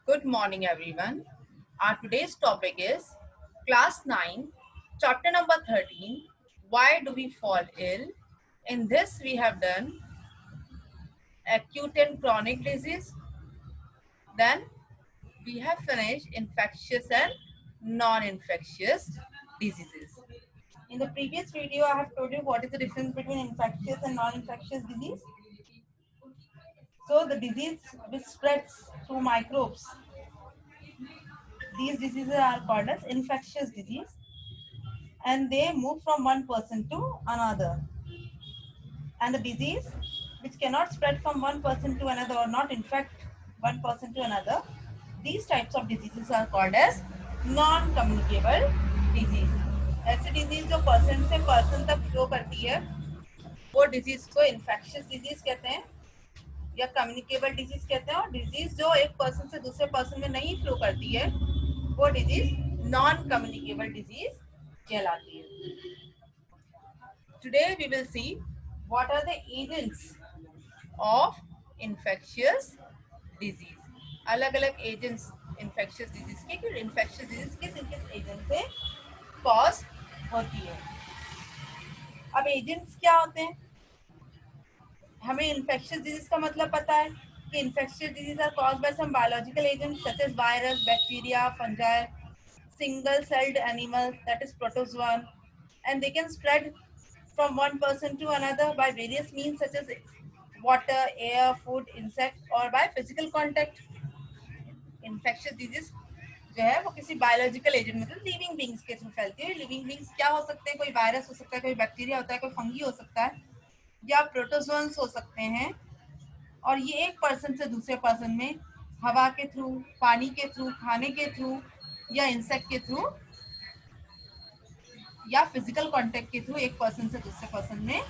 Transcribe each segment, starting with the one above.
Good morning, everyone. Our today's topic is Class 9, Chapter number 13. Why do we fall ill? In this, we have done acute and chronic disease. Then, we have finished infectious and non-infectious diseases. In the previous video, I have told you what is the difference between infectious and non-infectious disease. So, the disease which spreads through microbes, these diseases are called as infectious disease, and they move from one person to another. And the disease which cannot spread from one person to another or not infect one person to another, these types of diseases are called as non-communicable disease. ऐसी disease जो person से person तक flow करती है वो disease को infectious disease कहते हैं या कम्युनिकेबल डिजीज कहते हैं, और डिजीज जो एक पर्सन से दूसरे पर्सन में नहीं फ्लो करती है वो डिजीज नॉन कम्युनिकेबल डिजीज कहलाती है. Today we will see what are the agents of infectious disease. अलग अलग agents infectious disease के कि infectious disease किस एजेंट से कॉज होती है. अब एजेंट्स क्या होते हैं? हमें infectious disease का मतलब पता है कि infectious disease are caused by some biological agents such as virus, bacteria, fungi, single-celled animals, that is protozoan, and they can spread from one person to another by various means such as water, air, food, insect, or by physical contact. Infectious disease जो है वो किसी biological agent मतलब living beings के through फैलती है. Living beings क्या हो सकते हैं? कोई वायरस हो सकता है, कोई बैक्टीरिया होता है, कोई फंगी हो सकता है, या प्रोटोजोन्स हो सकते हैं. और ये एक पर्सन से दूसरे पर्सन में हवा के थ्रू, पानी के थ्रू, खाने के थ्रू, या इंसेक्ट के थ्रू, या फिजिकल कांटेक्ट के थ्रू एक पर्सन से दूसरे पर्सन में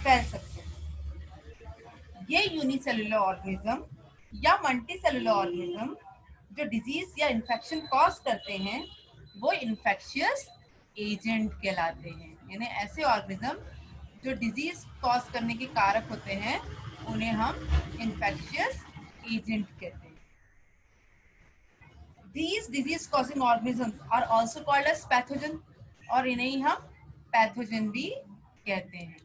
फैल सकते हैं. ये यूनिसेलुलर ऑर्गेनिज्म या मल्टीसेलुलर ऑर्गेनिज्म जो डिजीज या इन्फेक्शन कॉज करते हैं वो इन्फेक्शियस एजेंट कहलाते हैं. यानी ऐसे ऑर्गेनिज्म जो डिजीज कॉज करने के कारक होते हैं उन्हें हम इन्फेक्शियस एजेंट कहते हैं. These disease causing organisms are also called as pathogen, और इन्हें ही हम पैथोजन भी कहते हैं.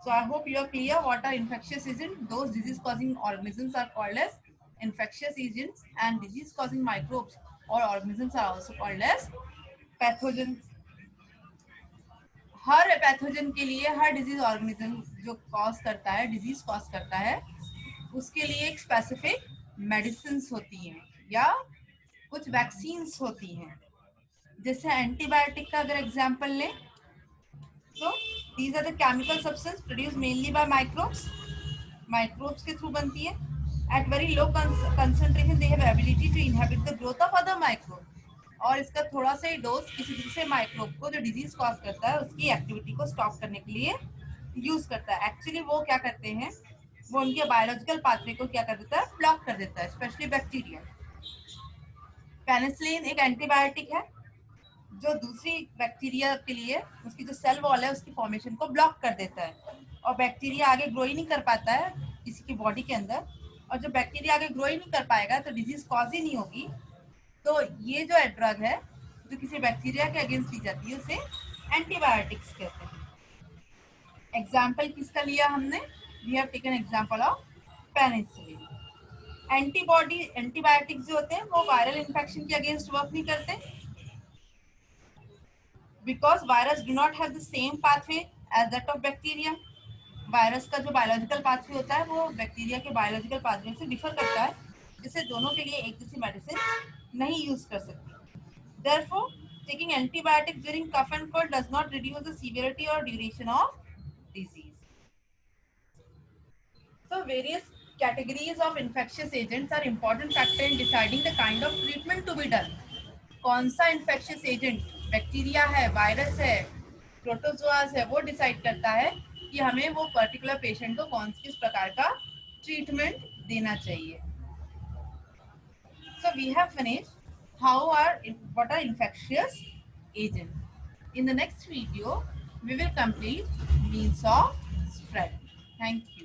So I hope you are clear what are infectious agents. Those disease causing organisms are called as infectious agents, and disease causing microbes or organisms are also called as pathogens. Her pathogen के लिए, हर disease organism जो cause करता है, disease cause करता है, उसके लिए एक स्पेसिफिक मेडिसिन होती हैं या कुछ वैक्सीन्स होती हैं. जैसे एंटीबायोटिक का अगर एग्जांपल लें तो these are the chemical substance produced mainly by microbes. Microbes के थ्रू बनती है. At very low concentration they have ability to inhibit the growth of other microbes. और इसका थोड़ा सा ही डोज किसी दूसरे माइक्रोब को जो डिजीज कॉज करता है उसकी एक्टिविटी को स्टॉप करने के लिए यूज करता है. एक्चुअली वो क्या करते हैं, वो उनके बायोलॉजिकल पाथवे को क्या कर देता है, ब्लॉक कर देता है, स्पेशली बैक्टीरिया. पेनिसिलिन एक एंटीबायोटिक है जो दूसरी बैक्टीरिया के लिए उसकी जो सेल वॉल है उसकी फॉर्मेशन को ब्लॉक कर देता है, और बैक्टीरिया आगे ग्रो ही नहीं कर पाता है किसी की बॉडी के अंदर. और जब बैक्टीरिया आगे ग्रो ही नहीं कर पाएगा तो डिजीज कॉज ही नहीं होगी. तो ये जो ड्रग है जो किसी बैक्टीरिया के अगेंस्ट ली जाती है उसे एंटीबायोटिक्स कहते हैं. एग्जाम्पल किसका लिया हमने? We have taken example of penicillin. Antibiotics जो होते हैं वो वायरल इन्फेक्शन के अगेंस्ट वर्क नहीं करते, because virus do not have the same pathway as that of bacteria. Virus का जो बायोलॉजिकल पाथवे होता है वो बैक्टीरिया के बायोलॉजिकल पाथवे से डिफर करता है, जिससे दोनों के लिए एक जैसी मेडिसिन नहीं यूज कर सकती. Therefore, taking antibiotics during cough and cold does not reduce the severity or duration of disease. So, various categories of infectious agents are important factor in deciding the kind of treatment to be done. कौन सा infectious agent, bacteria है, virus है, प्रोटोजोआस है, वो decide करता है कि हमें वो पर्टिकुलर पेशेंट को किस प्रकार का ट्रीटमेंट देना चाहिए. So we have finished what are infectious agents. In the next video we will complete means of spread. Thank you.